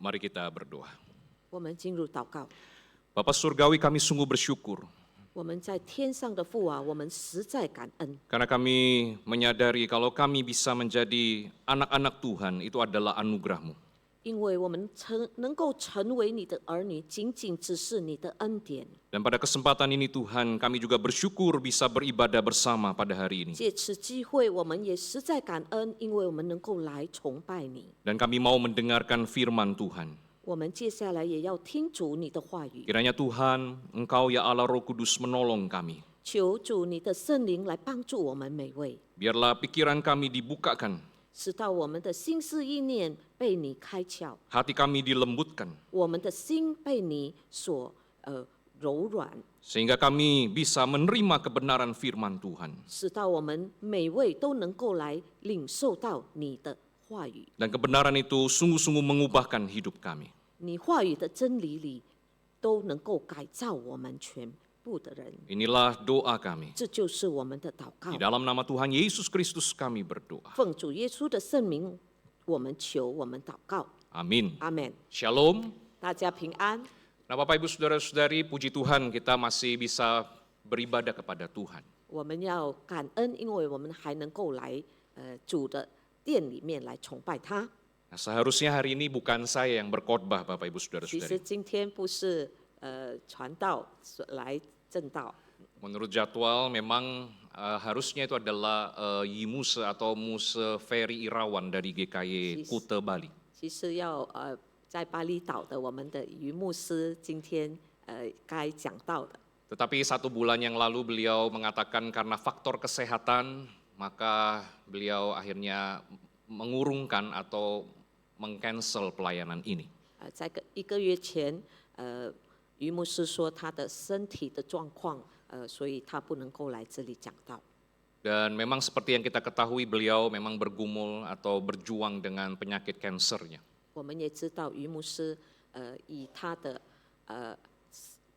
Mari kita berdoa. 我们进入祷告。 Bapa Surgawi, kami sungguh bersyukur 我们在天上的父啊，我们实在感恩， karena kami menyadari kalau kami bisa menjadi anak-anak Tuhan itu adalah anugerah-Mu. 因为我们能够成为你的儿女，仅仅只是你的恩典。 Dan pada kesempatan ini Tuhan, kami juga bersyukur bisa beribadah bersama pada hari ini. 借此机会，我们也实在感恩，因为我们能够来崇拜你。 Dan kami mau mendengarkan firman Tuhan. 我们接下来也要听主你的话语， Kiranya Tuhan, Engkau ya Allah Roh Kudus menolong kami. 求主你的圣灵来帮助我们每位， Biarlah pikiran kami dibukakan, 使到我们的心思意念被你开窍， hati kami dilembutkan, 我们的心被你所柔软， sehingga kami bisa menerima kebenaran firman Tuhan. 使到我们每位都能够来领受到你的话语。 Dan kebenaran itu sungguh-sungguh mengubahkan hidup kami. 你话语的真理里，都能够改造我们全部的人。 Inilah doa kami. 这就是我们的祷告 Di。dalam nama Tuhan Yesus Kristus kami berdoa. 奉主耶稣的圣名，我们求，我们祷告。 Amin. 阿门。 Shalom. 大家平安。 Nah Bapak Ibu Saudara-saudari, puji Tuhan kita masih bisa beribadah kepada Tuhan. 我们要感恩，因为我们还能够来主的店里面来崇拜他。 Nah, seharusnya hari ini bukan saya yang berkhotbah Bapak Ibu 其实 Saudara-saudari. 今天不是传道来正道， Menurut jadwal memang harusnya itu adalah Yimuse atau Muse Ferry Irawan dari GKY Kute Bali. 其实要在巴厘岛的我们的于牧师今天该讲到的。 Tetapi 1 bulan yang lalu beliau mengatakan karena faktor kesehatan, maka beliau akhirnya mengurungkan atau meng-cancel pelayanan ini. 在1个月前，于牧师说他的身体的状况，所以他不能够来这里讲道。 Dan memang seperti yang kita ketahui beliau memang bergumul atau berjuang dengan penyakit kansernya. 我们也知道于牧师，以他的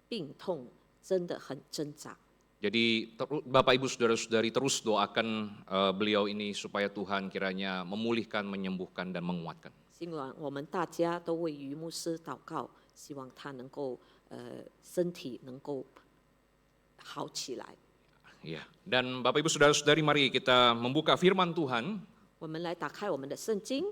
病痛真的很挣扎。 Jadi Bapak Ibu Saudara-saudari terus doakan beliau ini supaya Tuhan kiranya memulihkan, menyembuhkan dan menguatkan. 希望我们大家都为于牧师祷告，希望他能够身体能够好起来。 Ya. Dan Bapak Ibu Saudara-saudari mari kita membuka firman Tuhan 我们来打开我们的圣经，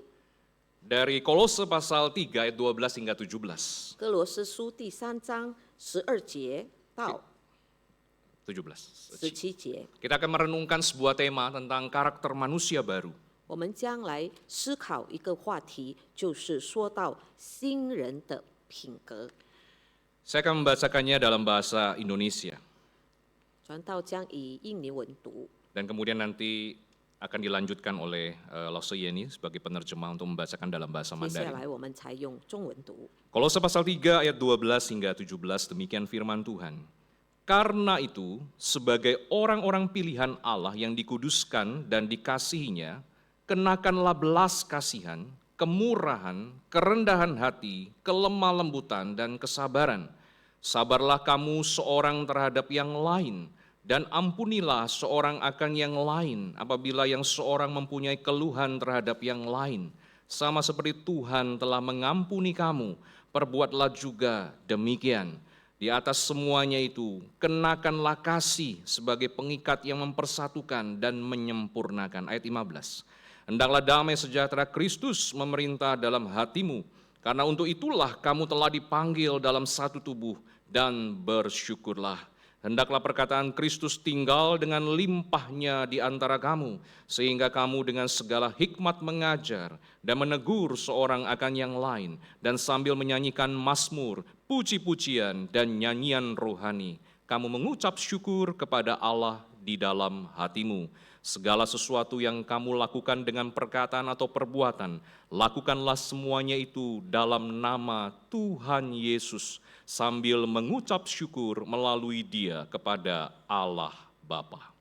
dari Kolose pasal 3 ayat 12 hingga 17. 哥罗斯书第3章12节到 17. 17节， Kita akan merenungkan sebuah tema tentang karakter manusia baru. 我们将来思考一个话题，就是说到新人的品格。 Saya akan membacakannya dalam bahasa Indonesia 传道将以印尼文读， dan kemudian nanti akan dilanjutkan oleh Lose Yeni sebagai penerjemah untuk membacakan dalam bahasa 接下 Mandarin. 来我们才用中文读。 Kolose pasal 3 ayat 12 hingga 17 demikian firman Tuhan. Karena itu, sebagai orang-orang pilihan Allah yang dikuduskan dan dikasihinya, kenakanlah belas kasihan, kemurahan, kerendahan hati, kelemah lembutan, dan kesabaran. Sabarlah kamu seorang terhadap yang lain, dan ampunilah seorang akan yang lain apabila yang seorang mempunyai keluhan terhadap yang lain. Sama seperti Tuhan telah mengampuni kamu, perbuatlah juga demikian. Di atas semuanya itu, kenakanlah kasih sebagai pengikat yang mempersatukan dan menyempurnakan. Ayat 15. Hendaklah damai sejahtera Kristus memerintah dalam hatimu, karena untuk itulah kamu telah dipanggil dalam satu tubuh, dan bersyukurlah. Hendaklah perkataan Kristus tinggal dengan limpahnya di antara kamu, sehingga kamu dengan segala hikmat mengajar dan menegur seorang akan yang lain, dan sambil menyanyikan mazmur, puji-pujian, dan nyanyian rohani, kamu mengucap syukur kepada Allah di dalam hatimu. Segala sesuatu yang kamu lakukan dengan perkataan atau perbuatan, lakukanlah semuanya itu dalam nama Tuhan Yesus, sambil mengucap syukur melalui Dia kepada Allah Bapa.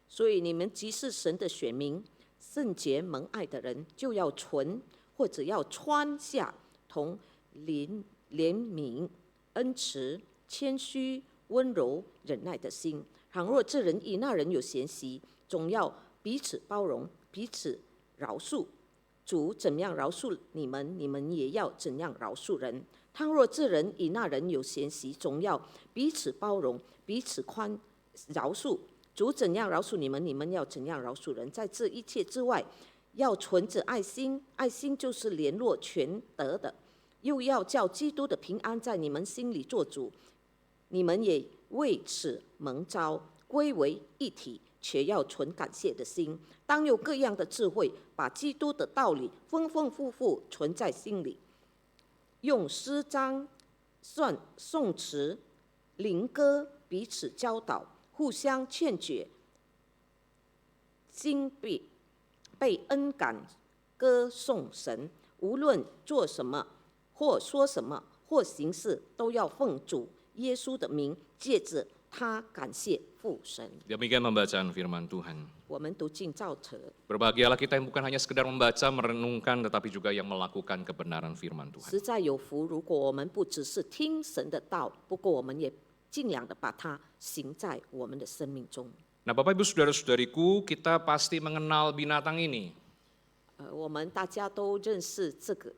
所以你们既是神的选民，圣洁蒙爱的人，就要存或者要穿下同怜悯、恩慈、谦虚、温柔、忍耐的心。倘若这人与那人有嫌隙，总要彼此包容，彼此饶恕。主怎样饶恕你们，你们也要怎样饶恕人。倘若这人与那人有嫌隙，总要彼此包容，彼此饶恕。主怎样饶恕你们，你们要怎样饶恕人。在这一切之外，要存着爱心，爱心就是联络全德的，又要叫基督的平安在你们心里做主。你们也为此蒙召，归为一体，且要存感谢的心。当有各样的智慧，把基督的道理丰丰富富存在心里，用诗章、颂词、灵歌彼此教导，互相劝解，心被恩感歌颂神。无论做什么或说什么或行事，都要奉主耶稣的名，借着他感谢父神。Demikian pembacaan firman Tuhan. 我们读经照册。 Berbahagialah kita yang bukan hanya sekedar membaca, merenungkan, tetapi juga yang melakukan kebenaran firman Tuhan. 实在有福，如果我们不只是听神的道，不过我们也尽量的把它行在我们的生命中。 Nah, Bapak Ibu Saudara-saudariku, kita pasti mengenal binatang ini. 我们大家都认识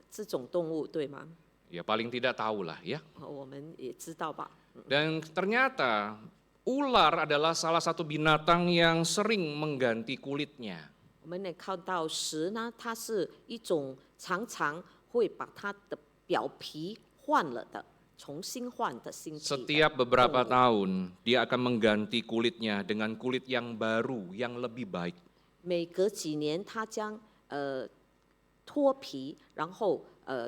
这种动物，对吗？ Ya paling tidak tahulah ya. 我们也知道吧。 Dan ternyata ular adalah salah satu binatang yang sering mengganti kulitnya. 我们也看到蛇呢，它是一种常常会把它的表皮换了的，重新换的新皮的。 Setiap beberapa tahun dia akan mengganti kulitnya dengan kulit yang baru, yang lebih baik. 每隔几年，它将脱皮，然后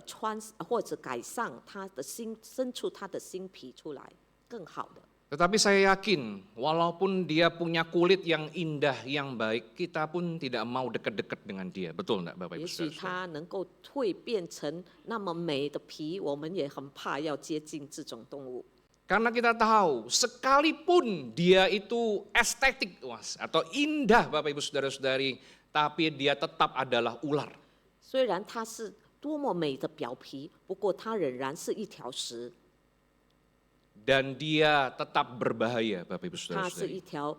穿或者改善它的生出它的新皮出来，更好的。 Tetapi saya yakin, walaupun dia punya kulit yang indah, yang baik, kita pun tidak mau dekat-dekat dengan dia. Betul enggak Bapak Ibu 也许 Saudara-saudara? 它能够蜕变成那么美的皮，我们也很怕要接近这种动物。 Karena kita tahu, sekalipun dia itu estetik atau indah Bapak Ibu Saudara-saudari, tapi dia tetap adalah ular. 虽然它是多么美的表皮，不过它仍然是一条蛇， Dan dia tetap berbahaya Bapak Ibu 它是 Saudara-saudari. 一条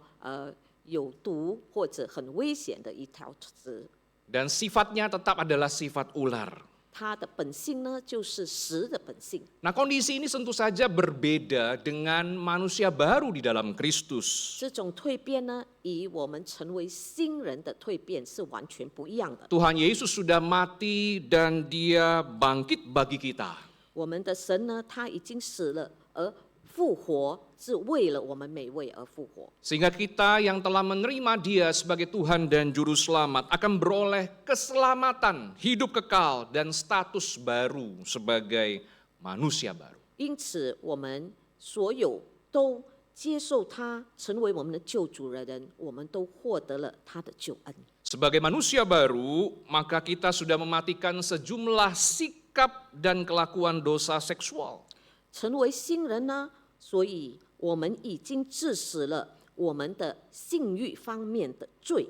有毒或者很危险的一条蛇。 Dan sifatnya tetap adalah sifat ular. 它的本性呢，就是蛇的本性。 Nah, kondisi ini tentu saja berbeda dengan manusia baru di dalam Kristus. 这种蜕变呢，与我们成为新人的蜕变是完全不一样的。 Tuhan Yesus sudah mati dan dia bangkit bagi kita. 我们的神呢，他已经死了，而复活是为了我们每位而复活。 Sehingga kita yang telah menerima dia sebagai Tuhan dan Juru Selamat akan beroleh keselamatan, hidup kekal, dan status baru sebagai manusia baru. 因此，我们所有都接受他成为我们的救主的人，我们都获得了他的救恩。 Sebagai manusia baru, maka kita sudah mematikan sejumlah sikap dan kelakuan dosa seksual. 成为新人呢，所以我们已经致死了我们的性欲方面的罪。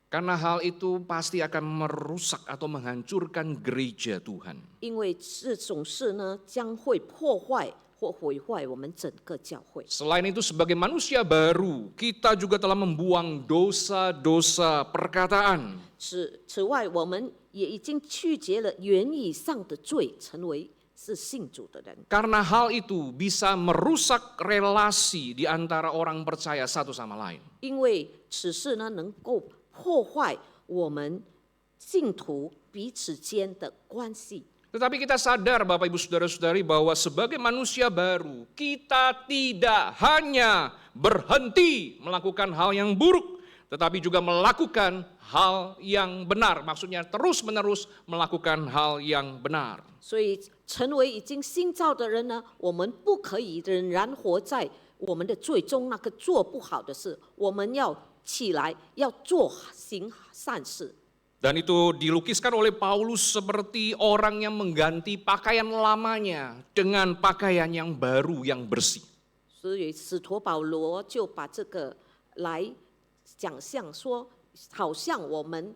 Karena hal itu pasti akan merusak atau menghancurkan gereja Tuhan. 因为这种事呢，将会破坏或毁坏我们整个教会。 Selain itu sebagai manusia baru, kita juga telah membuang dosa-dosa perkataan. 此外，我们也已经去结了原以上的罪，成为是信主的人。 Karena hal itu bisa merusak relasi di antara orang percaya satu sama lain. 因为此事呢，能够破坏我们信徒彼此间的关系。 Tetapi kita sadar Bapak Ibu Saudara-saudari bahwa sebagai manusia baru, kita tidak hanya berhenti melakukan hal yang buruk, tetapi juga melakukan hal yang benar. Maksudnya terus-menerus melakukan hal yang benar. 所以，成为已经新造的人呢，我们不可以仍然活在我们的最终那个做不好的事，我们要起来，要行善事。 Dan itu dilukiskan oleh Paulus seperti orang yang mengganti pakaian lamanya dengan pakaian yang baru, yang bersih. 所以，使徒保罗就把这个来讲象说，好像我们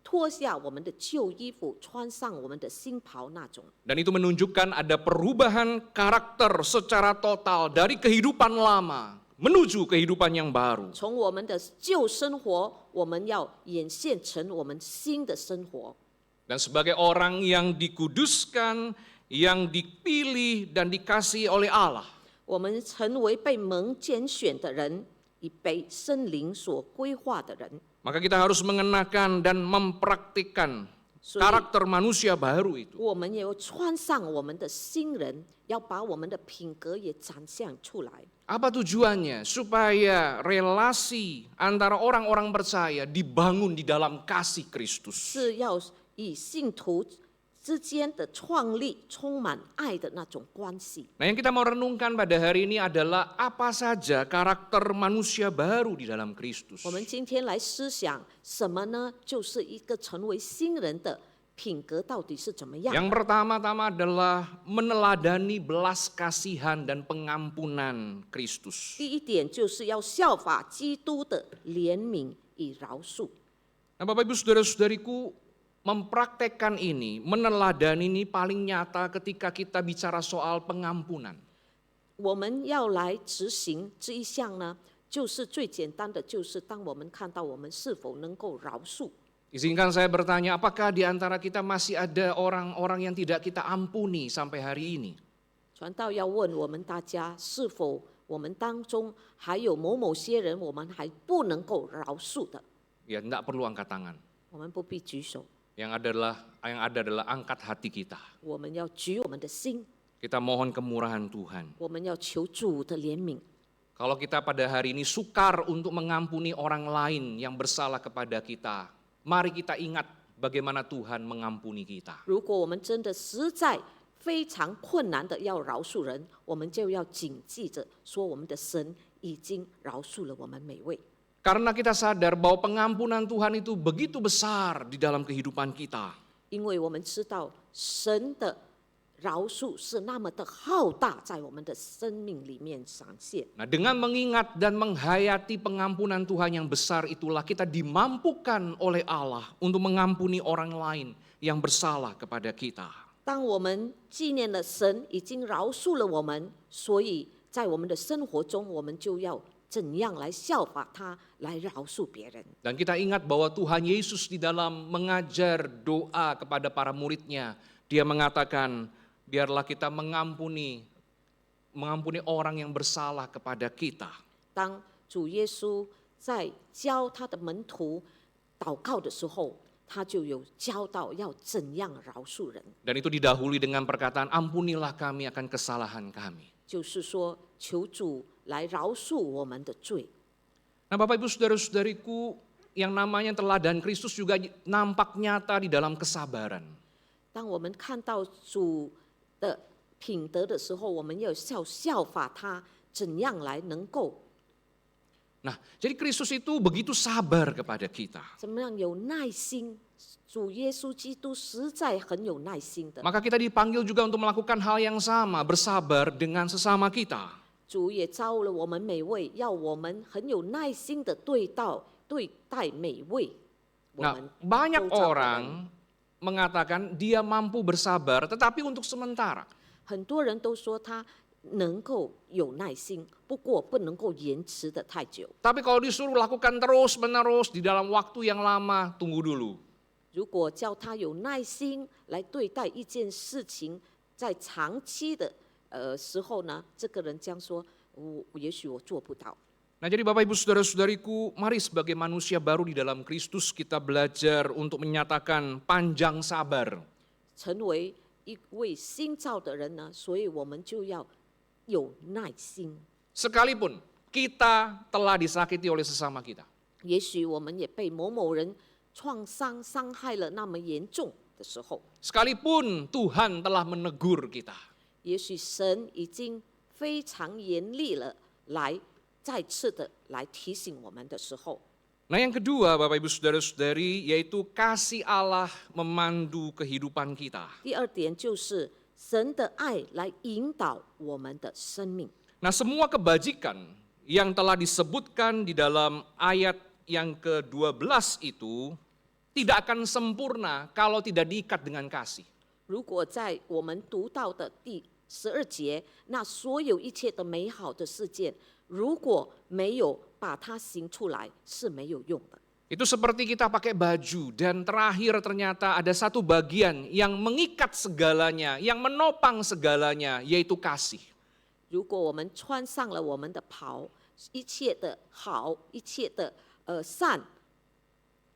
脱下我们的旧衣服，穿上我们的新袍那种。 Dan itu menunjukkan ada perubahan karakter secara total dari kehidupan lama menuju kehidupan yang baru. 从我们的旧生活，我们要演现成我们新的生活。Dan sebagai orang yang dikuduskan, yang dipilih dan dikasihi oleh Allah, 我们成为被蒙拣选的人，已被圣灵所规划的人。 maka kita harus mengenakan dan mempraktikkan 所以 karakter manusia baru itu. 我们也要穿上我们的新人，要把我们的品格也展现出来。 Apa tujuannya? Supaya relasi antara orang-orang percaya dibangun di dalam kasih Kristus. 是要以信徒之间的创立充满爱的那种关系。 Nah, yang kita mau renungkan pada hari ini adalah apa saja karakter manusia baru di dalam Kristus. 我们今天来思想什么呢？就是一个成为新人的品格到底是怎么样？ Yang pertama-tama adalah meneladani belas kasihan dan pengampunan Kristus. 第一点就是要效法基督的怜悯与饶恕。 Nah, Bapak Ibu Saudara-saudariku, mempraktekkan ini, meneladani ini paling nyata ketika kita bicara soal pengampunan. 我们要来执行这一项呢，就是最简单的，就是当我们看到我们是否能够饶恕。 Izinkan saya bertanya, apakah di antara kita masih ada orang-orang yang tidak kita ampuni sampai hari ini? 传道要问我们大家，是否我们当中还有某些人，我们还不能够饶恕的？ Ya, tidak perlu angkat tangan. 我们不必举手， Yang ada adalah angkat hati kita. 我们要举我们的心， Kita mohon kemurahan Tuhan. 我们要求主的怜悯。 Kalau kita pada hari ini sukar untuk mengampuni orang lain yang bersalah kepada kita, mari kita ingat bagaimana Tuhan mengampuni kita. 如果我们真的实在非常困难的要饶恕人，我们就要谨记着说，我们的神已经饶恕了我们每位。 Karena kita sadar bahwa pengampunan Tuhan itu begitu besar di dalam kehidupan kita. 因为我们知道神的饶恕是那么的浩大，在我们的生命里面展现。 Nah, dengan mengingat dan menghayati pengampunan Tuhan yang besar itulah kita dimampukan oleh Allah untuk mengampuni orang lain yang bersalah kepada kita. 当我们纪念了神已经饶恕了我们，所以在我们的生活中，我们就要怎样来效法他，来饶恕别人。 Dan kita ingat bahwa Tuhan Yesus di dalam mengajar doa kepada para muridnya, dia mengatakan, biarlah kita mengampuni orang yang bersalah kepada kita. 当主耶稣在教他的门徒祷告的时候，他就有教导要怎样饶恕人， Dan itu didahului dengan perkataan, ampunilah kami akan kesalahan kami. 就是说求主来饶恕我们的罪。 Nah, Bapak Ibu Saudara-saudariku, yang namanya teladan Kristus juga nampak nyata di dalam kesabaran. 当我们看到主的品德的时候，我们要效法他，怎样来能够 Nah, jadi Kristus itu begitu sabar kepada kita. 怎么样有耐心？主耶稣基督实在很有耐心的。 Maka kita dipanggil juga untuk melakukan hal yang sama, bersabar dengan sesama kita. 主也招了我们每位，要我们很有耐心的对待每位。我 Nah, 们 banyak 周遭的人 orang mengatakan dia mampu bersabar, tetapi untuk sementara. 很多人都说他能够有耐心，不过不能够延迟的太久。 Tapi kalau disuruh lakukan terus-menerus di dalam waktu yang lama, tunggu dulu. 如果叫他有耐心来对待一件事情，在长期的时候呢，这个人将说：“也许我做不到。” Nah, jadi Bapak Ibu Saudara-saudariku, mari sebagai manusia baru di dalam Kristus kita belajar untuk menyatakan panjang sabar. 成为一位新造的人呢，所以我们就要有耐心。 Sekalipun kita telah disakiti oleh sesama kita. 也许我们也被某人创伤伤害了那么严重的时候， Sekalipun Tuhan telah menegur kita. 也许神已经非常严厉了，来再次的来提醒我们的时候， Nah, yang kedua Bapak Ibu Saudara-saudari, yaitu kasih Allah memandu kehidupan kita. 第二点就是神的爱来引导我们的生命。 Nah, semua kebajikan yang telah disebutkan di dalam ayat yang ke-12 itu tidak akan sempurna kalau tidak diikat dengan kasih. 如果在我们读到的第12节，那所有一切的美好的事件，如果没有把它行出来，是没有用的。Itu seperti kita pakai baju dan terakhir ternyata ada satu bagian yang mengikat segalanya, yang menopang segalanya, yaitu kasih. 如果我们穿上了我们的袍，一切的好，一切的善，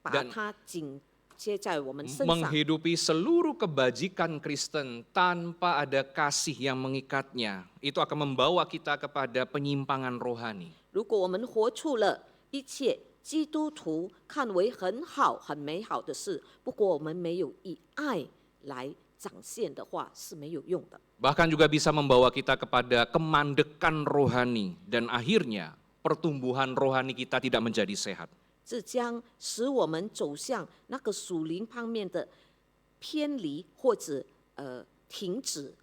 把 Dan 它紧接在我们身上。 menghidupi seluruh kebajikan Kristen tanpa ada kasih yang mengikatnya, itu akan membawa kita kepada penyimpangan rohani. 如果我们活出了一切基督徒看为很好、很美好的事，不过我们没有以爱来展现的话，是没有用的。 Bahkan juga bisa membawa kita kepada kemandekan rohani dan akhirnya pertumbuhan rohani kita tidak menjadi sehat. 这将使我们走向那个属灵方面的偏离或者停止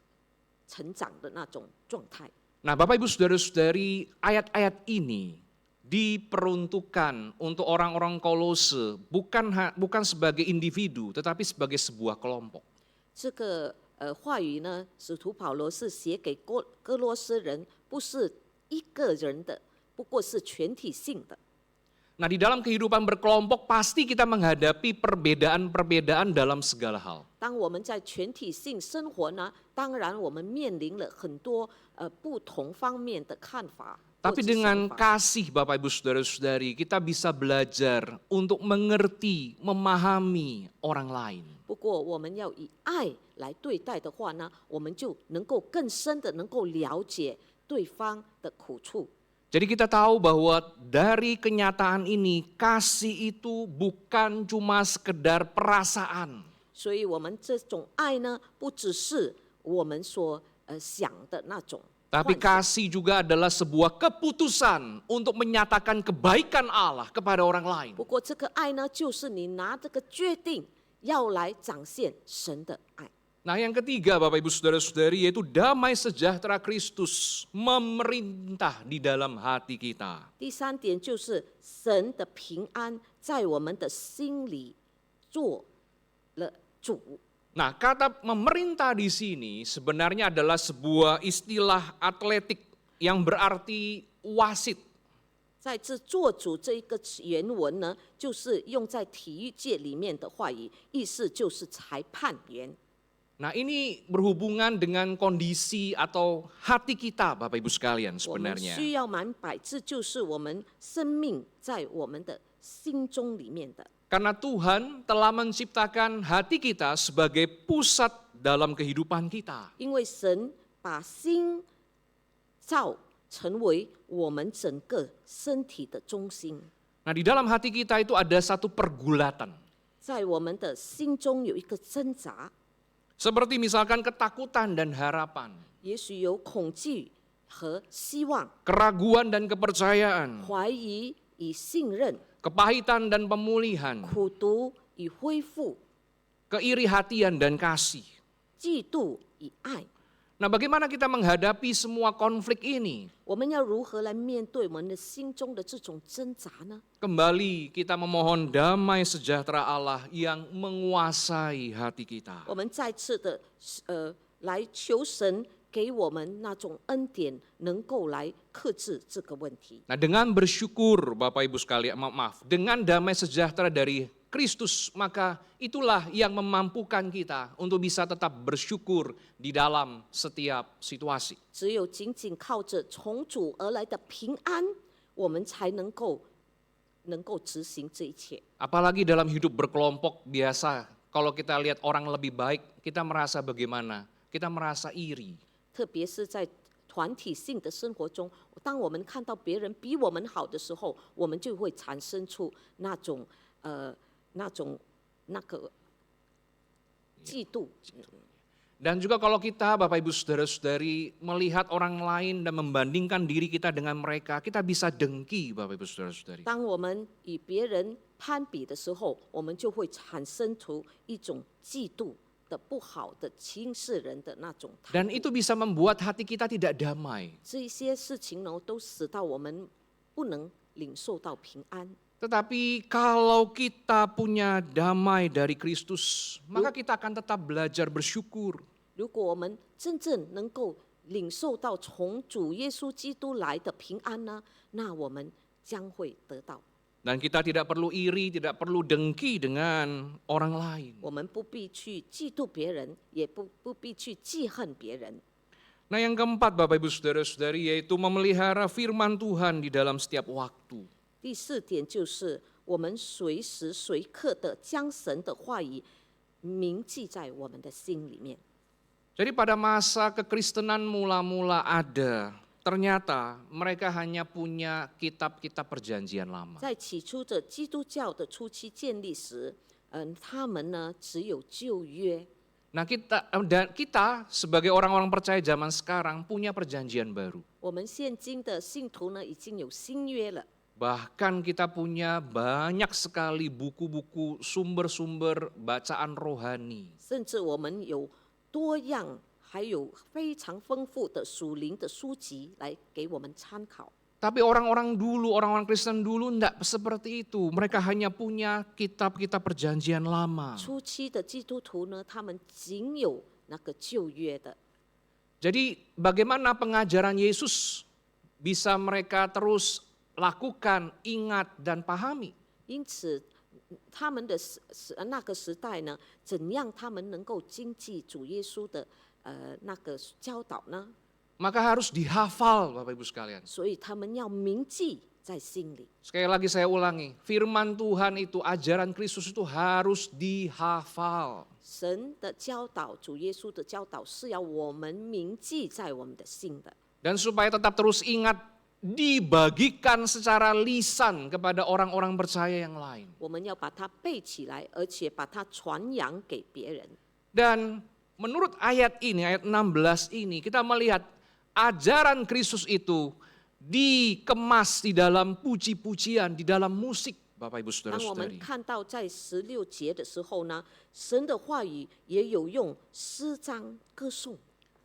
成长的那种状态。 Nah, Bapak Ibu Saudara-saudari, ayat-ayat ini diperuntukkan untuk orang-orang Kolose bukan sebagai individu tetapi sebagai sebuah kelompok. 这个话语呢，使徒保罗是写给哥罗斯人，不是一个人的，不过是全体性的。 Nah, di dalam kehidupan berkelompok pasti kita menghadapi perbedaan-perbedaan dalam segala hal. 当我们在全体性生活呢，当然我们面临了很多不同方面的看法。 Tapi dengan kasih Bapak Ibu Saudara-saudari, kita bisa belajar untuk mengerti, memahami orang lain. 不过我们要以爱来对待的话呢，我们就能够更深的能够了解对方的苦处。 Jadi kita tahu bahwa dari kenyataan ini, kasih itu bukan cuma sekedar perasaan. 所以我们这种爱呢，不只是我们所想的那种。 Tapi kasih juga adalah sebuah keputusan untuk menyatakan kebaikan Allah kepada orang lain. 不过这个爱呢，就是你拿这个决定要来展现神的爱。 Nah, yang ketiga Bapak Ibu Saudara-saudari, yaitu damai sejahtera Kristus memerintah di dalam hati kita. 第三点就是神的平安在我们的心里做了主。 Nah, kata memerintah di sini sebenarnya adalah sebuah istilah atletik yang berarti wasit. 在这做主这一个原文呢，就是用在体育界里面的话语，意思就是裁判员。 Nah, ini berhubungan dengan kondisi atau hati kita Bapak Ibu sekalian 我们 sebenarnya. 需要明白，这就是我们生命在我们的心中里面的。 Karena Tuhan telah menciptakan hati kita sebagai pusat dalam kehidupan kita. 因为神把心造成为我们整个身体的中心， Nah, di dalam hati kita itu ada satu pergulatan. 在我们的心中有一个挣扎， Seperti misalkan ketakutan dan harapan, 也许有恐惧和希望， keraguan dan kepercayaan, 怀疑与信任， kepahitan dan pemulihan, 苦读与恢复， keiri hatian dan kasih. 嫉妒与爱。 Nah, bagaimana kita menghadapi semua konflik ini? 我们要如何来面对我们的心中的这种挣扎呢？ Kembali kita memohon damai sejahtera Allah yang menguasai hati kita. 我们再次的来求神给我们那种恩典，能够来克制这个问题。 Nah, dengan bersyukur Bapak Ibu sekalian, maaf, dengan damai sejahtera dari Kristus, maka itulah yang memampukan kita untuk bisa tetap bersyukur di dalam setiap situasi. 只有紧紧靠着从主而来的平安，我们才能够执行这一切。 Apalagi dalam hidup berkelompok biasa, kalau kita lihat orang lebih baik, kita merasa bagaimana? Kita merasa iri. 特别是在团体性的生活中，当我们看到别人比我们好的时候，我们就会产生出那个嫉妒。 Dan juga kalau kita Bapak Ibu Saudara-saudari melihat orang lain dan membandingkan diri kita dengan mereka, kita bisa dengki Bapak Ibu Saudara-saudari. 当我们与别人攀比的时候，我们就会产生出一种嫉妒的不好的轻视人的那种态 Dan 度。 itu bisa membuat hati kita tidak damai. 这一些事情呢，都使到我们不能领受到平安。 Tetapi kalau kita punya damai dari Kristus, maka kita akan tetap belajar bersyukur. 如果我们真正能够领受到从主耶稣基督来的平安呢，那我们将会得到。Dan kita tidak perlu iri, tidak perlu dengki dengan orang lain. 我们不必去嫉妒别人，也不必去记恨别人。 Nah yang keempat Bapak Ibu Saudara-saudari yaitu memelihara firman Tuhan di dalam setiap waktu. 第四点就是我们随时随刻的将神的话语铭记在我们的心里面。 Jadi pada masa kekristenan mula-mula ada, ternyata mereka hanya punya kitab-kitab perjanjian lama. 在起初的基督教的初期建立时，他们呢只有旧约。 Nah kita sebagai orang-orang percaya zaman sekarang punya perjanjian baru. 我们现今的信徒呢已经有新约了， Bahkan kita punya banyak sekali buku-buku sumber-sumber bacaan rohani. 甚至我们有多样，还有非常丰富的属灵的书籍来给我们参考。 Tapi orang-orang dulu, orang-orang Kristen dulu enggak seperti itu. Mereka hanya punya kitab-kitab perjanjian lama. 初期的基督徒呢，他们仅有那个旧约的。 Jadi bagaimana pengajaran Yesus bisa mereka terus lakukan, ingat dan pahami? 因此，他们的那个时代呢，怎样他们能够经记主耶稣的那个教导呢？ Maka harus dihafal Bapak Ibu sekalian. 所以他们要铭记在心里。 Sekali lagi saya ulangi, firman Tuhan itu, ajaran Kristus itu harus dihafal. 神的教导，主耶稣的教导是要我们铭记在我们的心的。 Dan supaya tetap terus ingat, dibagikan secara lisan kepada orang-orang percaya yang lain. 我们要把它背起来，而且把它传扬给别人。 Dan menurut ayat ini, ayat 16 ini, kita melihat ajaran Kristus itu dikemas di dalam puji-pujian, di dalam musik, Bapak Ibu 当我们 Saudara-saudari. 看到在16节的时候呢，神的话语也有用诗章歌颂。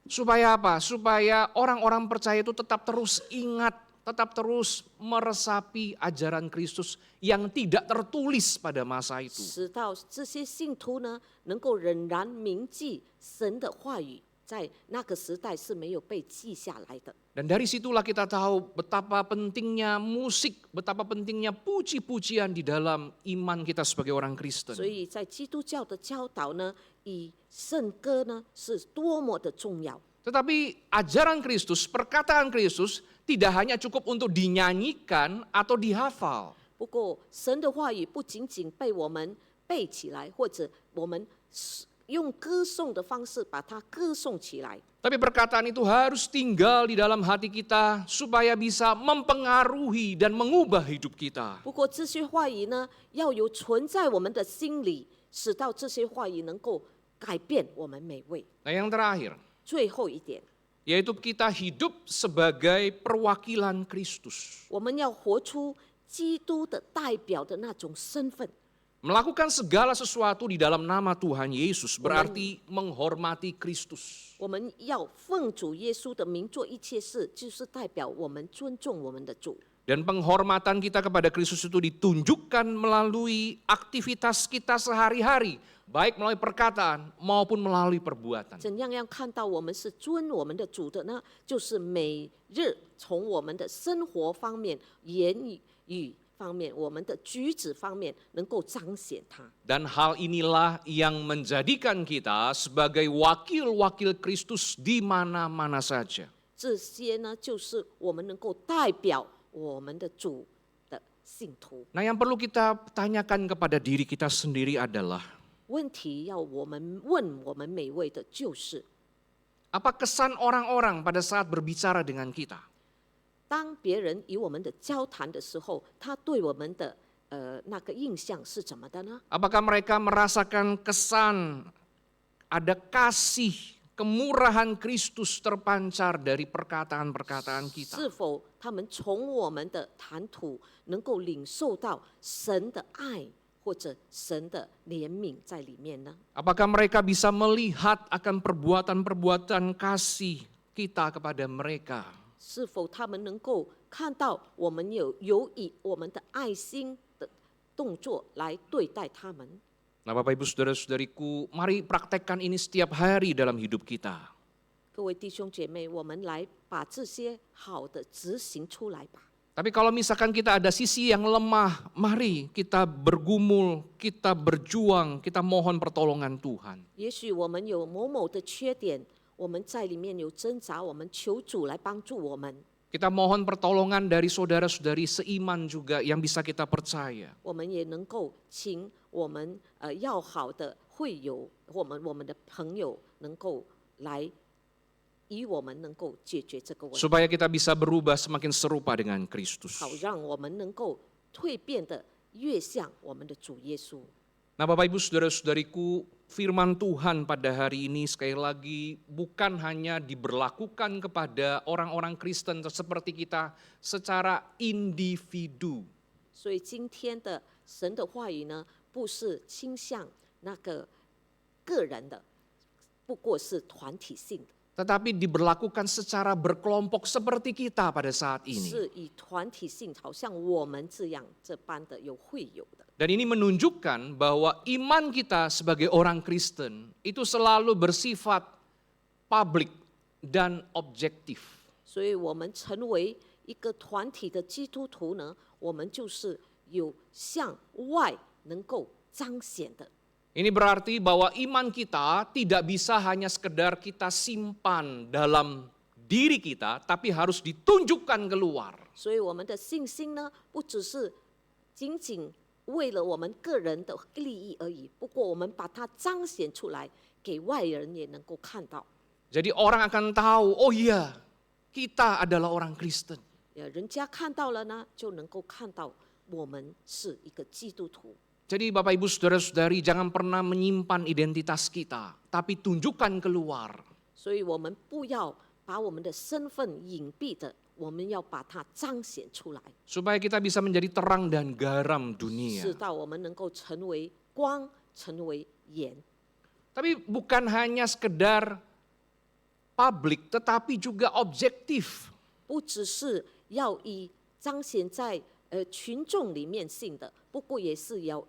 Supaya apa? Supaya orang-orang percaya itu tetap terus ingat, tetap terus meresapi ajaran Kristus yang tidak tertulis pada masa itu. 使到这些信徒呢，能够仍然铭记神的话语，在那个时代是没有被记下来的。 Dan dari situlah kita tahu betapa pentingnya musik, betapa pentingnya puji-pujian di dalam iman kita sebagai orang Kristen. 所以在基督教的教导呢，以圣歌呢是多么的重要。 Tetapi ajaran Kristus, perkataan Kristus tidak hanya cukup untuk dinyanyikan atau dihafal. 不过神的话语不仅仅被我们背起来，或者我们用歌颂的方式把它歌颂起来。 Tapi perkataan itu harus tinggal di dalam hati kita supaya bisa mempengaruhi dan mengubah hidup kita. 不过这些话语呢，要有存在我们的心里，使到这些话语能够改变我们每位。 Nah yang terakhir, 最后一点， yaitu kita hidup sebagai perwakilan Kristus. 我们要活出基督的代表的那种身份。 Melakukan segala sesuatu di dalam nama Tuhan Yesus berarti menghormati Kristus. 我们要奉主耶稣的名做一切事，就是代表我们尊重我们的主。 Dan penghormatan kita kepada Kristus itu ditunjukkan melalui aktivitas kita sehari-hari, baik melalui perkataan maupun melalui perbuatan. 怎样要看到我们是尊我们的主的呢？就是每日从我们的生活方面、言语方面、我们的举止方面，能够彰显它。 Dan hal inilah yang menjadikan kita sebagai wakil-wakil Kristus di mana-mana saja. 这些呢，就是我们能够代表我们的主的信徒。 Nah yang perlu kita tanyakan kepada diri kita sendiri adalah, 问题要我们问我们每位的就是： apa kesan orang-orang pada saat berbicara dengan kita? 当别人与我们的交谈的时候，他对我们的那个印象是怎么的呢？ Apakah mereka merasakan kesan ada kasih, kemurahan Kristus terpancar dari perkataan-perkataan kita? 是否他们从我们的谈吐能够领受到神的爱或者神的怜悯在里面呢？ Apakah mereka bisa melihat akan perbuatan-perbuatan kasih kita kepada mereka? 是否他们能够看到我们有以我们的爱心的动作来对待他们？ Nah Bapak Ibu Saudara-saudariku, mari praktekkan ini setiap hari dalam hidup kita. 各位弟兄姐妹，我们来把这些好的执行出来吧。Tapi kalau misalkan kita ada sisi yang lemah, mari kita bergumul, kita berjuang, kita mohon pertolongan Tuhan. 也许我们有某某的缺点，我们在里面有挣扎，我们求主来帮助我们。 Kita mohon pertolongan dari saudara-saudari seiman juga yang bisa kita percaya. 我们也能够请我们要好的会友，我们的朋友能够来，与我们能够解决这个问题， Supaya kita bisa berubah semakin serupa dengan Kristus. 好让我们能够蜕变的越像我们的主耶稣。 Nah Bapak Ibu Saudara-saudariku, firman Tuhan pada hari ini sekali lagi bukan hanya diberlakukan kepada orang-orang Kristen seperti kita secara individu. 所以今天的神的话语呢，不是倾向那个个人的，不过是团体性的， Tetapi diberlakukan secara berkelompok seperti kita pada saat ini. 是以团体性，好像我们这般的有会友的。 Dan ini menunjukkan bahwa iman kita sebagai orang Kristen itu selalu bersifat publik dan objektif. 所以我们成为一个团体的基督徒呢，我们就是有向外能够彰显的。 Ini berarti bahwa iman kita tidak bisa hanya sekedar kita simpan dalam diri kita, tapi harus ditunjukkan keluar. 所以我们的信心呢，不只是仅仅为了我们个人的利益而已，不过我们把它彰显出来，给外人也能够看到。 Jadi orang akan tahu, oh iya, kita adalah orang Kristen. 人家看到了呢，就能够看到我们是一个基督徒。 Jadi Bapak Ibu Saudara-saudari jangan pernah menyimpan identitas kita, tapi tunjukkan keluar. 所以我们不要把我们的身份隐蔽的，我们要把它彰显出来， Supaya kita bisa menjadi terang dan garam dunia. 使到我们能够成为光，成为盐。 Tapi bukan hanya sekedar publik, tetapi juga objektif. 不只是要以彰显在群众里面性的，不过也是要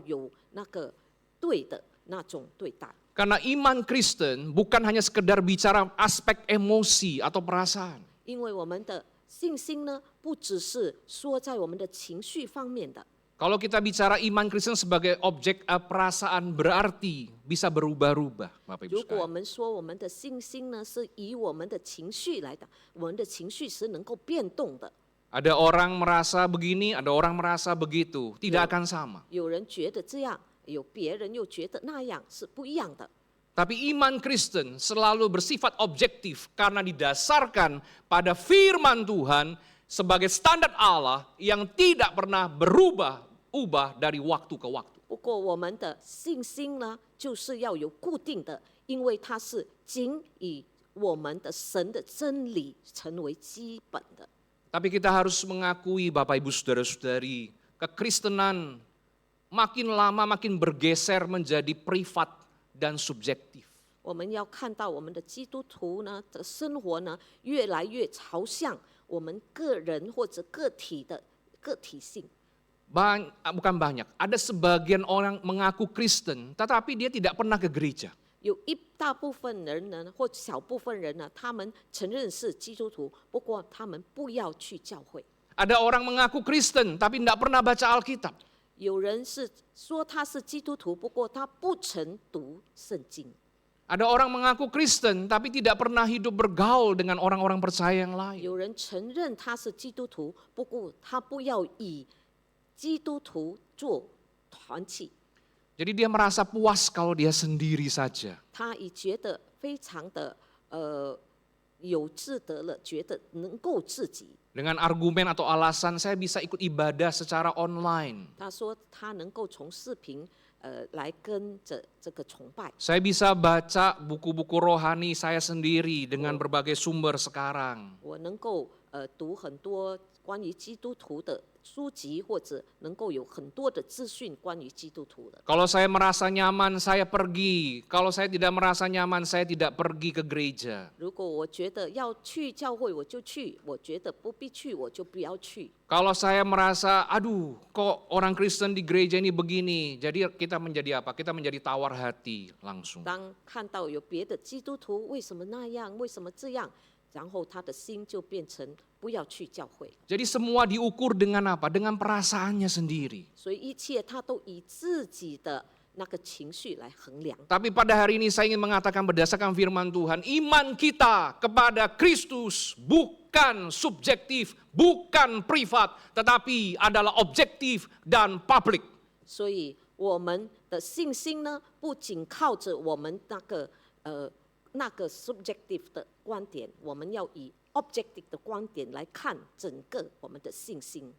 有那个对的那种对待。 Karena iman Kristen bukan hanya sekedar bicara aspek emosi atau perasaan. 因为我们的信心呢，不只是说在我们的情绪方面的。 Kalau kita bicara iman Kristen sebagai objek perasaan berarti bisa berubah-ubah, Bapak Ibu 如果我 sekalian. 们说我们的信心呢，是以我们的情绪来的，我们的情绪是能够变动的。 Ada orang merasa begini, ada orang merasa begitu, tidak akan sama. 有人觉得这样，有别人又觉得那样，是不一样的。 Tapi iman Kristen selalu bersifat objektif karena didasarkan pada firman Tuhan sebagai standar Allah yang tidak pernah berubah-ubah dari waktu ke waktu. 不过我们的信心呢，就是要有固定的，因为它是仅以我们的神的真理成为基本的。 Tapi kita harus mengakui Bapak Ibu Saudara-saudari, kekristenan makin lama makin bergeser menjadi privat dan subjektif. 我们要看到我们的基督徒呢的生活呢，越来越朝向我们个人或者个体的个体性。 Bukan banyak, ada sebagian orang mengaku Kristen, tetapi dia tidak pernah ke gereja. 有一大部分人呢，或小部分人呢，他们承认是基督徒，不过他们不要去教会。 Ada orang mengaku Kristen, tapi tidak pernah baca Alkitab. 有人是说他是基督徒，不过他不曾读圣经。 Ada orang mengaku Kristen, tapi tidak pernah hidup bergaul dengan orang-orang percaya yang lain. 有人承认他是基督徒，不过他不要以基督徒做团契。 Jadi dia merasa puas kalau dia sendiri saja. 他已觉得非常的有志得了，觉得能够自己。 Dengan argumen atau alasan saya bisa ikut ibadah secara online. 他说他能够从视频来跟着这个崇拜。 Saya bisa baca buku-buku rohani saya sendiri dengan berbagai sumber sekarang. 我能够读很多关于基督徒的书籍，或者能够有很多的资讯关于基督徒的。 Kalau saya merasa nyaman, saya pergi. Kalau saya tidak merasa nyaman, saya tidak pergi ke gereja. 如果我觉得要去教会，我就去；我觉得不必去，我就不要去。 Kalau saya merasa, aduh kok orang Kristen di gereja ini begini. Jadi kita menjadi apa? Kita menjadi tawar hati langsung. 当看到有别的基督徒为什么那样，为什么这样，然后他的心就变成不要去教会。 Jadi semua diukur dengan apa? Dengan perasaannya sendiri. 所以一切他都以自己的那个情绪来衡量。 Tapi pada hari ini saya ingin mengatakan berdasarkan firman Tuhan, iman kita kepada Kristus bukan subjektif, bukan privat, tetapi adalah objektif dan publik. 所以我们的信心呢，不仅靠着我们那个 subjective 的观点，我们要以 objective 的观点来看整个我们的信心。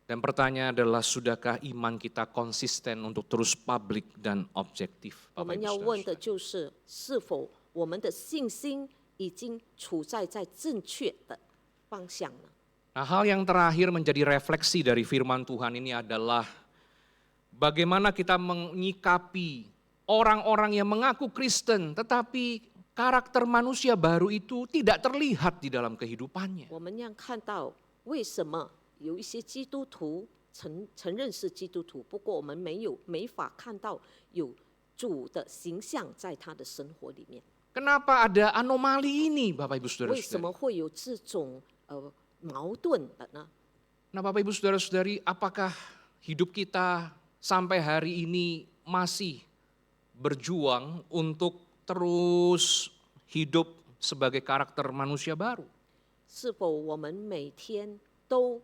Dan pertanyaan adalah, sudahkah iman kita konsisten untuk terus publik dan objektif? 我 Bapak 们 Ibu 要 Saudara-saudara? 问的就是，是否我们的信心已经处在正确的方向呢？ Nah, hal yang terakhir menjadi refleksi dari firman Tuhan ini adalah bagaimana kita menyikapi orang-orang yang mengaku Kristen, tetapi karakter manusia baru itu tidak terlihat di dalam kehidupannya. 我们要看到为什么有一些基督徒承认是基督徒，不过我们没法看到有主的形象在他的生活里面。 Kenapa ada anomali ini, Bapak Ibu 为什 Saudara-saudari? 么会有这种矛盾的呢？ Nah, Bapak Ibu Saudara-saudari, apakah hidup kita sampai hari ini masih berjuang untuk terus hidup sebagai karakter manusia baru? 是否我们每天都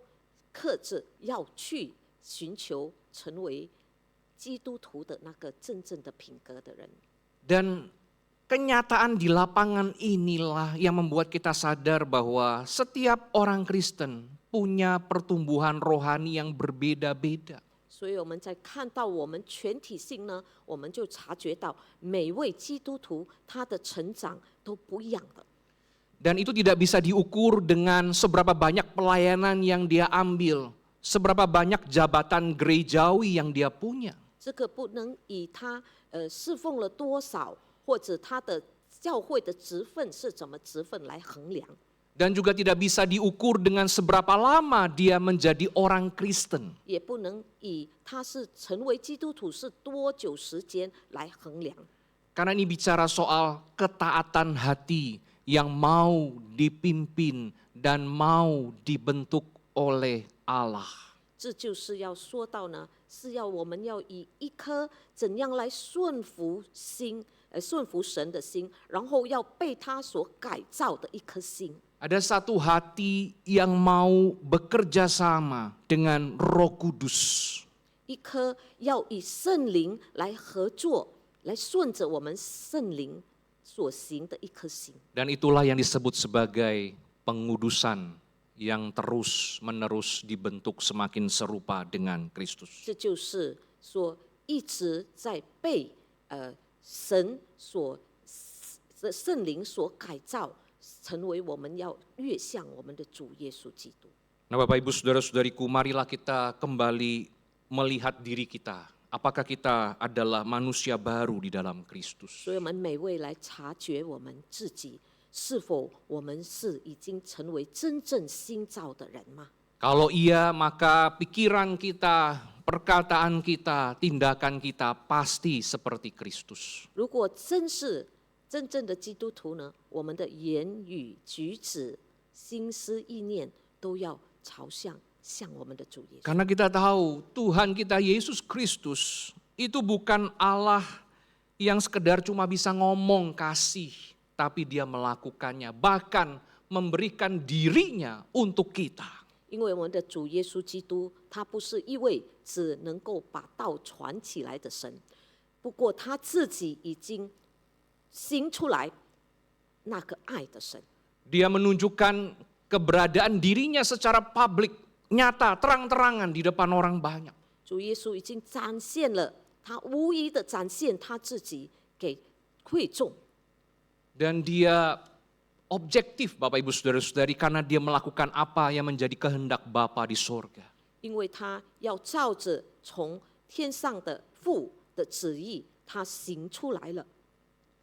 克制要去寻求成为基督徒的那个真正的品格的人？ Dan kenyataan di lapangan inilah yang membuat kita sadar bahwa setiap orang Kristen punya pertumbuhan rohani yang berbeda-beda. 所以我们在看到我们全体性呢，我们就察觉到每位基督徒他的成长都不一样的。 Dan itu tidak bisa diukur dengan seberapa banyak pelayanan yang dia ambil, seberapa banyak jabatan gerejawi yang dia punya. 这个不能以他侍奉了多少，或者他的教会的职分是怎么职分来衡量。 Dan juga tidak bisa diukur dengan seberapa lama dia menjadi orang Kristen. 也不能以他是成为基督徒是多久时间来衡量， Karena ini bicara soal ketaatan hati yang mau dipimpin dan mau dibentuk oleh Allah. 这就是要说到呢，是要我们要以一颗怎样来顺服神的心，然后要被他所改造的一颗心。 Ada satu hati yang mau bekerja sama dengan Roh Kudus. 一颗要以圣灵来合作，来顺着我们圣灵所行的一颗心。 Dan itulah yang disebut sebagai pengudusan yang terus-menerus dibentuk semakin serupa dengan Kristus. 这就是说，一直在被神所圣灵所改造，成为我们要越像我们的主耶稣基督。 Nah, Bapak Ibu Saudara-saudariku, marilah kita kembali melihat diri kita. Apakah kita adalah manusia baru di dalam Kristus? 所以我们每位来察觉我们自己，是否我们是已经成为真正新造的人吗？ Kalau iya, maka pikiran kita, perkataan kita, tindakan kita pasti seperti Kristus. 如果真是真正的基督徒呢，我们的言语举止、心思意念都要朝向我们的主耶稣。 Karena kita tahu Tuhan kita Yesus Kristus itu bukan Allah yang sekedar cuma bisa ngomong kasih, tapi dia melakukannya, bahkan memberikan dirinya untuk kita. 因为我们的主耶稣基督，他不是一位只能够把道传起来的神，不过他自己已经行出来那个爱的神。 Dia menunjukkan keberadaan dirinya secara publik, nyata, terang-terangan di depan orang banyak. 主耶稣已经展现了，他无疑的展现他自己给会众。 Dan dia objektif, Bapak Ibu Saudara-saudari, karena dia melakukan apa yang menjadi kehendak Bapa di sorga. 因为他要照着从天上的父的旨意，他行出来了。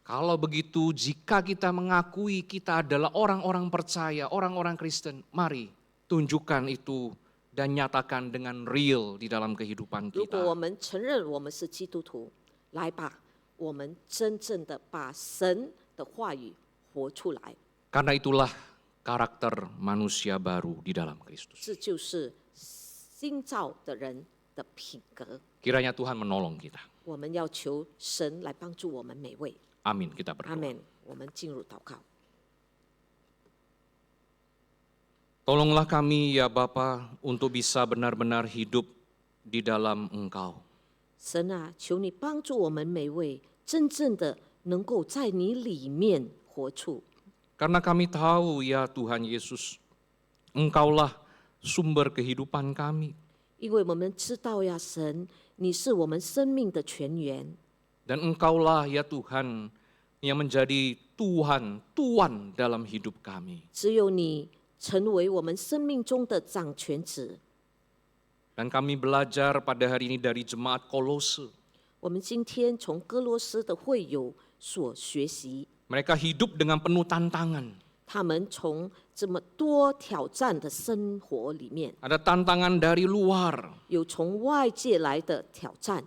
Kalau begitu, jika kita mengakui kita adalah orang-orang percaya, orang-orang Kristen, mari tunjukkan itu dan nyatakan dengan real di dalam kehidupan 如果我 kita. 们承认我们是基督徒，来吧，我们真正的把神的话语活出来。Karena itulah karakter manusia baru di dalam Kristus. 这就是新造的人的品格。 Kiranya Tuhan menolong kita. 我们要求神来帮助我们每位。 Amin, kita 阿 berdoa. 门。我们进入祷告。 Tolonglah kami ya Bapa untuk bisa benar-benar hidup di dalam Engkau. 神啊，求你帮助我们每位，真正的能够在你里面活出。 Karena kami tahu ya Tuhan Yesus, Engkaulah sumber kehidupan kami. 因为我们知道呀，神，你是我们生命的泉源， Dan Engkaulah ya Tuhan yang menjadi Tuhan dalam hidup kami. 只有你成为我们生命中的掌权者。 Dan kami belajar pada hari ini dari jemaat Kolose. 我们今天从哥罗斯的会友所学习， Mereka hidup dengan penuh tantangan. 他们从这么多挑战的生活里面， Ada tantangan dari luar 有从外界来的挑战，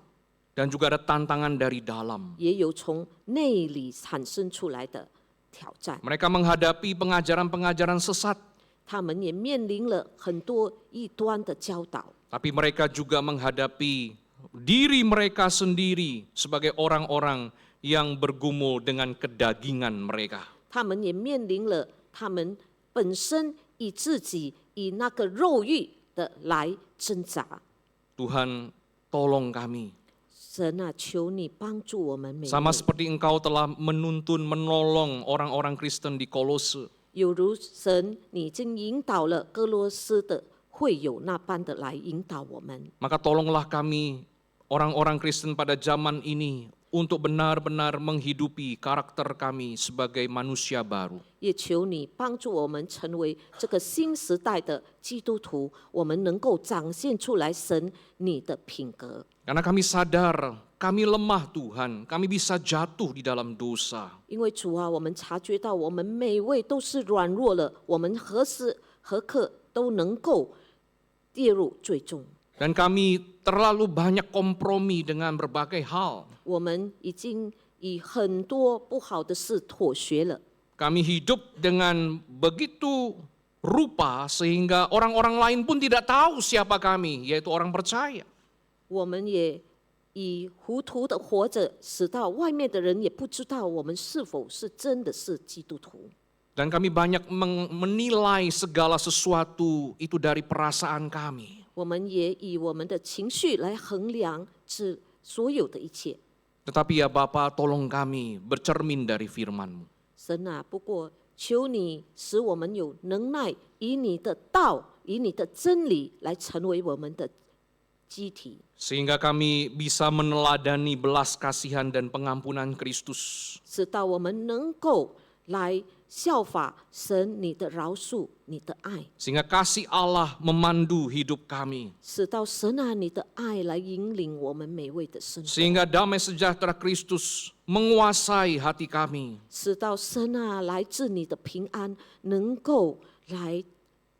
dan juga ada tantangan dari dalam. 也有从内里产生出来的挑战。 Mereka menghadapi pengajaran-pengajaran sesat, 他们也面临了很多异端的教导， tapi mereka juga menghadapi diri mereka sendiri sebagai orang-orang yang bergumul dengan kedagingan mereka. 他们也面临了他们本身以自己以那个肉欲的来挣扎。 Tuhan, tolong kami. 神啊，求你帮助我们每一 Sama 位， seperti Engkau telah menuntun, menolong orang-orang Kristen di Kolose. 有如神你已经引导了哥罗斯的会友那般的来引导我们。 Maka tolonglah kami, orang-orang Kristen pada zaman ini, untuk benar-benar menghidupi karakter kami sebagai manusia baru. 也求你帮助我们成为这个新时代的基督徒，我们能够展现出来神你的品格。 Karena kami sadar, kami lemah Tuhan, kami bisa jatuh di dalam dosa. 因为主啊，我们察觉到我们每位都是软弱了，我们何时何刻都能够跌入最重。 Dan kami terlalu banyak kompromi dengan berbagai hal. 我们已经以很多不好的事妥协了。 Kami hidup dengan begitu rupa sehingga orang-orang lain pun tidak tahu siapa kami, yaitu orang percaya. 我们也以糊涂的活着，使到外面的人也不知道我们是否是真的是基督徒。 Dan kami banyak menilai segala sesuatu itu dari perasaan kami. 我们也以我们的情绪来衡量这所有的一切。 Tetapi ya Bapa, tolong kami bercermin dari firman-Mu. 神啊，不过求你使我们有能耐，以你的道，以你的真理来成为我们的基体， Sehingga kami bisa meneladani belas kasihan dan pengampunan Kristus. 使到我们能够来效法神你的饶恕、你的爱， Sehingga kasih Allah memandu hidup kami. 使到神啊你的爱来引领我们每位的生活， Sehingga damai sejahtera Kristus menguasai hati kami. 使到神啊来自你的平安能够来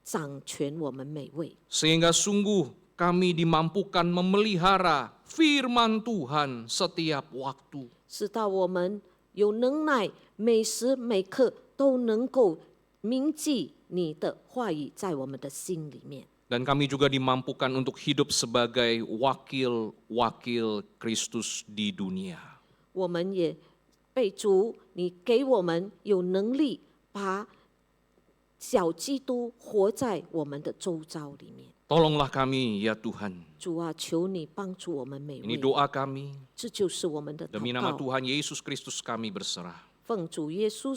掌权我们每位， Sehingga sungguh kami dimampukan memelihara firman Tuhan setiap waktu. 使到我们有能耐，每时每刻都能够铭记你的话语在我们的心里面。 Dan kami juga dimampukan untuk hidup sebagai wakil-wakil Kristus di dunia. 我们也被主你给我们有能力，把小基督活在我们的周遭里面。 Tolonglah kami ya Tuhan. 主啊，求你帮助我们每 Ini 位， doa kami. 这就是我们的 Demi 祷 nama 告。 Tuhan Yesus Kristus kami berserah. 奉主耶稣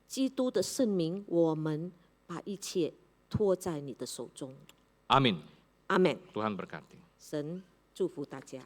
基督的圣名，我们把一切托在你的手中。 Amin. 阿门。 Tuhan berkati. 神祝福大家。